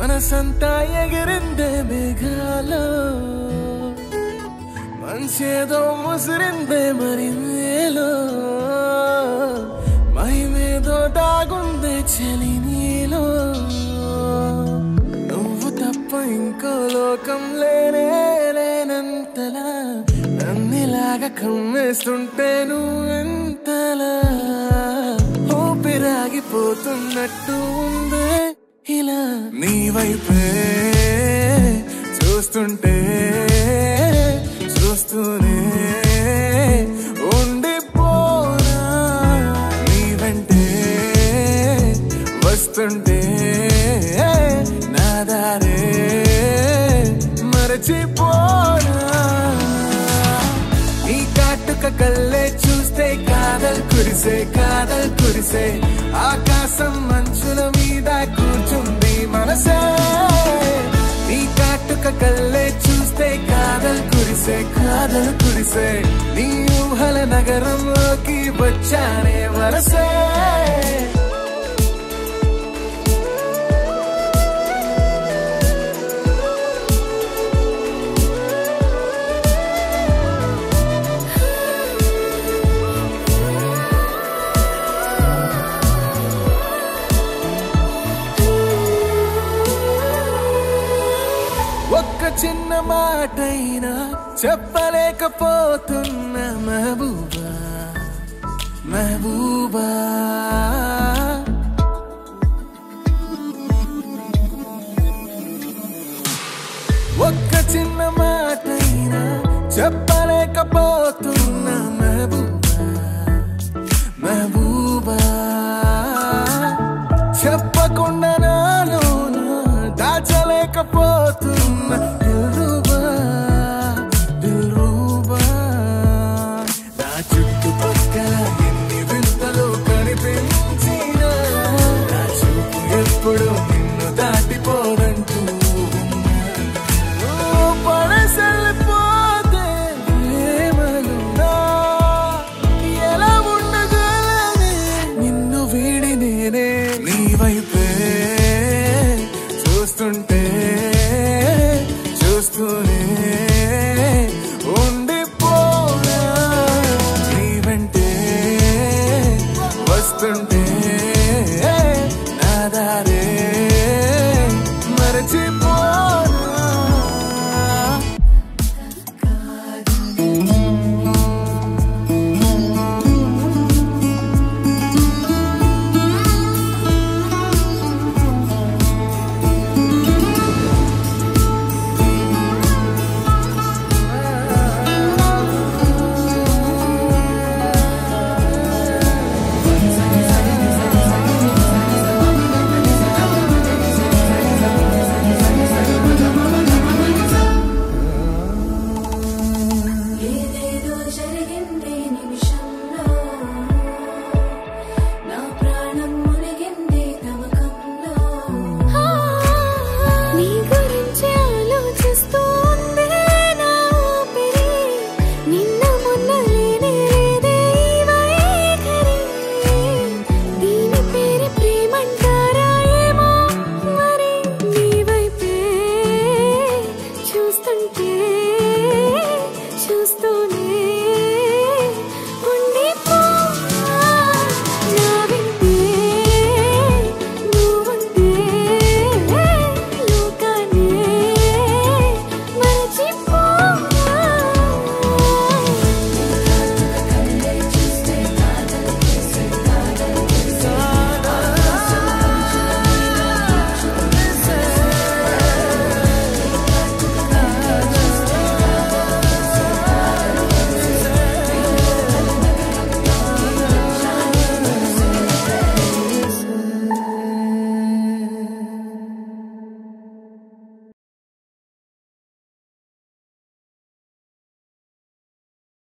మనసంతా ఎగిరిందే మేఘాలో మనసేదో ముసిరిందే మరి నేలో మహిమేదో దాగుందే చలి నీలో నువ్వు తప్ప ఇంకో లోకం లేనే లేనంతలా నన్నిలాగా కమ్మేస్తుంటే నువ్వెంతలా ఊపిరాగిపోతున్నట్టు ఉందే ఇలా నీ వైపే చూస్తుంటే చూస్తూనే ఉండిపోనా నీ వెంటే వస్తుంటే నా దారే మరచిపోనా ఈ కాటుక కళ్ళే చూస్తే కాదల్ కురిసే ఆకాశం మంచుల మీద కూర్చుంది మనసే ఈ కాటుక కళ్ళే చూస్తే కాదల్ కురిసే నీ ఊహల నగరంలోకి వచ్చానే వరసే ఒక్క చిన్న మాటైనా చెప్పలేకపోతున్నా మెహబూబా ఒక్క చిన్న మాటైనా చెప్పలేకపోతున్నా మెహబూబా చెప్పకుండా నాలోన దాచలేకపోతున్నా దిల్రూబా నా చుట్టుపక్కల ఎన్ని వింతలు కనిపించినా నా చూపు ఎప్పుడు నిన్ను దాటిపోదంటూ పడసలిపోతే ప్రేమలున్నా ఎలా ఉండగలనే నిన్ను వీడి నేనే నీ వైపే చూస్తుంటే చూస్తూనే ఉండిపోనా నీ వెంటే వస్తుంటే నా దారే మరచిపో